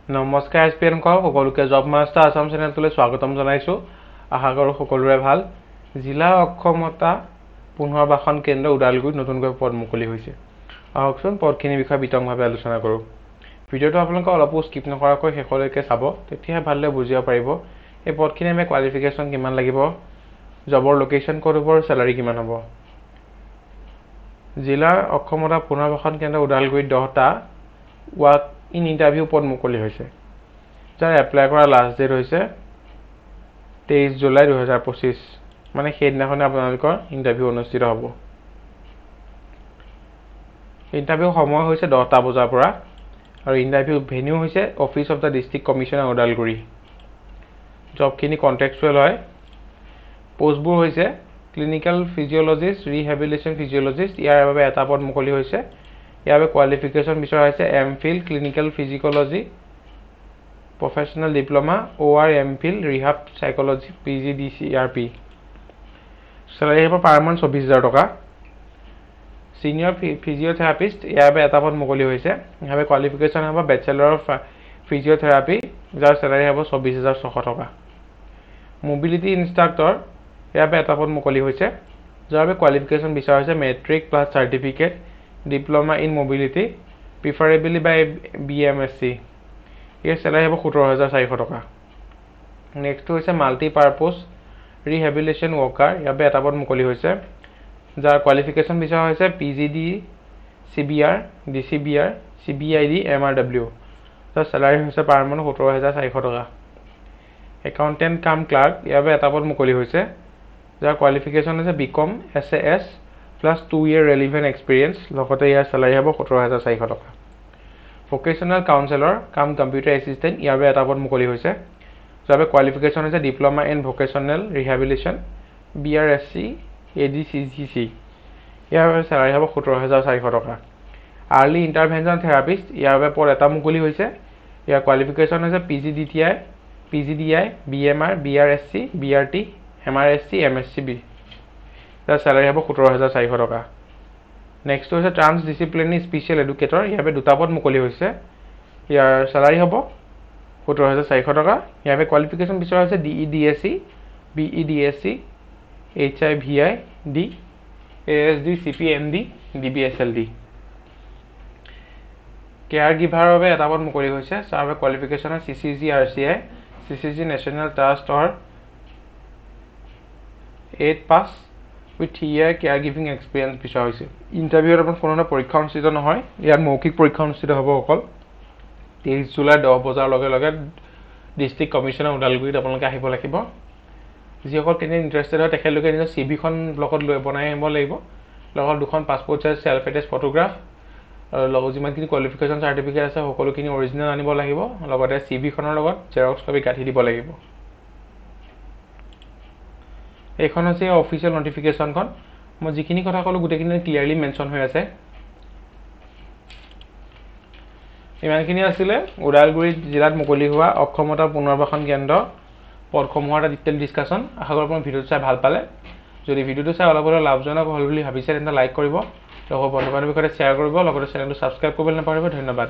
নমস্কাৰ এছপিএন ক সকলোকে জব মাষ্টাৰ আসাম চেনেলটোলৈ স্বাগতম জনাইছো। আশা কৰোঁ সকলোৰে ভাল। জিলা অক্ষমতা পুনৰ্বাসন কেন্দ্ৰ ওদালগুৰিত নতুনকৈ পদ মুকলি হৈছে। আহকচোন পদখিনিৰ বিষয়ে বিতংভাৱে আলোচনা কৰোঁ। ভিডিঅ'টো আপোনালোকে অলপো স্কিপ নকৰাকৈ শেষলৈকে চাব, তেতিয়াহে ভালদৰে বুজিব পাৰিব এই পদখিনিৰ বাবে কোৱালিফিকেশ্যন কিমান লাগিব, জবৰ লোকেশ্যন ক'ত হ'ব, চেলাৰী কিমান হ'ব। জিলাৰ অক্ষমতা পুনৰ্বাসন কেন্দ্ৰ ওদালগুৰিত 10টা ৱাক ইন ইণ্টাৰভিউ পদ মুকলি হৈছে, যাৰ এপ্লাই কৰা লাষ্ট ডেট হৈছে 23 জুলাই 2025, মানে সেইদিনাখনে আপোনালোকৰ ইণ্টাৰভিউ অনুষ্ঠিত হ'ব। ইণ্টাৰভিউ সময় হৈছে 10টা বজাৰ পৰা আৰু ইণ্টাৰভিউ ভেনিউ হৈছে office of the district commissioner Udalguri. জবখিনি কণ্টেক্সচুৱেল হয়। পোষ্টবোৰ হৈছে ক্লিনিকেল ফিজিঅ'লজিষ্ট, ৰিহেবিলিটেশ্যন ফিজিঅ'লজিষ্ট, ইয়াৰ বাবে এটা পদ মুকলি হৈছে। ইয়াৰ বাবে কোৱালিফিকেশ্যন বিচৰা হৈছে MPhil clinical physiology, professional diploma, OR MPhil rehab psychology, PGDCRP। Salary হ'ব পাৰ মান্থ 24,000 টকা। ছিনিয়ৰ ফিজিঅ'থেৰাপিষ্ট, ইয়াৰ বাবে এটা পদ মুকলি হৈছে। ইয়াৰ বাবে কোৱালিফিকেশ্যন হ'ব বেচেলৰ অফ ফিজিঅ'থেৰাপি, যাৰ চেলাৰী হ'ব 24,600 টকা। মোবিলিটি ইনষ্ট্ৰাক্টৰ, ইয়াৰ বাবে এটা পদ মুকলি হৈছে, যাৰ বাবে কোৱালিফিকেশ্যন বিচৰা হৈছে matric plus certificate, diploma in mobility, preferably by BMSc। ইয়াৰ চেলাৰী হ'ব 17,400 টকা। নেক্সট হৈছে মাল্টিপাৰ্পজ ৰিহেবিলিটেশ্যন ৱৰ্কাৰ, ইয়াৰ বাবে এটা পদ মুকলি হৈছে, যাৰ কোৱালিফিকেশ্যন বিচৰা হৈছে PGD CBR, DCBR, CBID, MRW, যাৰ চেলাৰী হৈছে পাৰ মান্থ 17,400 টকা। একাউণ্টেণ্ট কাম ক্লাৰ্ক, ইয়াৰ বাবে এটা পদ মুকলি হৈছে, যাৰ কোৱালিফিকেশ্যন হৈছে BCom SAS plus 2 year relevant experience, লগতে ইয়াৰ চেলাৰী হ'ব 17,400 টকা। ভকেশ্যনেল কাউন্সেলৰ কাম কম্পিউটাৰ এছিষ্টেণ্ট, ইয়াৰ বাবে এটা পদ মুকলি হৈছে, যাৰ বাবে কোৱালিফিকেশ্যন হৈছে diploma in vocational rehabilitation, BRSC ADCGC, ইয়াৰ বাবে চেলাৰী হ'ব 17,400 টকা। আৰ্লি ইণ্টাৰভেনশ্যন থেৰাপিষ্ট, ইয়াৰ বাবে পদ এটা মুকলি হৈছে, ইয়াৰ কোৱালিফিকেশ্যন হৈছে PGDI, BMR, BRSC, BRT, MRSC, MSCB, যাৰ চেলাৰী হ'ব 17,400 টকা। নেক্সট হৈছে ট্ৰান্সডিচিপ্লিনাৰী স্পেচিয়েল এডুকেটৰ, ইয়াৰ বাবে দুটা পদ মুকলি হৈছে, ইয়াৰ চেলাৰী হ'ব 17,400 টকা। ইয়াৰ বাবে কোৱালিফিকেশ্যন বিচৰা হৈছে DEDSC, BEDSC, HIVID, ASD, CPMD, DBSLD। Care গিভাৰৰ বাবে এটা পদ মুকলি হৈছে, যাৰ বাবে কোৱালিফিকেশ্যন হয় CCG RCI, CCG নেশ্যনেল ট্ৰাষ্টৰ 8 pass with 3 year care giving experience বিচৰা হৈছে। ইণ্টাৰভিউত আপোনাৰ কোনো পৰীক্ষা অনুষ্ঠিত নহয়, ইয়াত মৌখিক পৰীক্ষা অনুষ্ঠিত হ'ব অকল। 23 জুলাই 10 বজাৰ লগে লগে ডিষ্ট্ৰিক্ট কমিশ্যনাৰ ওদালগুৰিত আপোনালোকে আহিব লাগিব। যিসকল কেণ্ডিডেট ইণ্টাৰেষ্টেড হয় তেখেতলোকে নিজৰ CV-খন লগত বনাই আহিব লাগিব, লগত 2খন passport size self attach photograph, আৰু লগত যিমানখিনি কোৱালিফিকেশ্যন চাৰ্টিফিকেট আছে সকলোখিনি অৰিজিনেল আনিব লাগিব, লগতে CV-খনৰ লগত জেৰক্স কপি গাঁঠি দিব লাগিব। এইখন হৈছে অফিচিয়েল নটিফিকেশ্যনখন। মই যিখিনি কথা ক'লোঁ গোটেইখিনি ক্লিয়াৰলি মেনশ্যন হৈ আছে। ইমানখিনি আছিলে ওদালগুৰি জিলাত মুকলি হোৱা অক্ষমতা পুনৰ্বাসন কেন্দ্ৰ পদসমূহৰ এটা ডিটেইল ডিছকাশ্যন। আশা কৰোঁ আপোনাৰ ভিডিঅ'টো চাই ভাল পালে। যদি ভিডিঅ'টো চাই অলপ হ'লেও লাভজনক হ'ল বুলি ভাবিছে তেন্তে লাইক কৰিব, লগৰ বন্ধু বান্ধৱীৰ সৈতে শ্বেয়াৰ কৰিব, লগতে চেনেলটো ছাবস্ক্ৰাইব কৰিবলৈ নাপাহৰিব। ধন্যবাদ।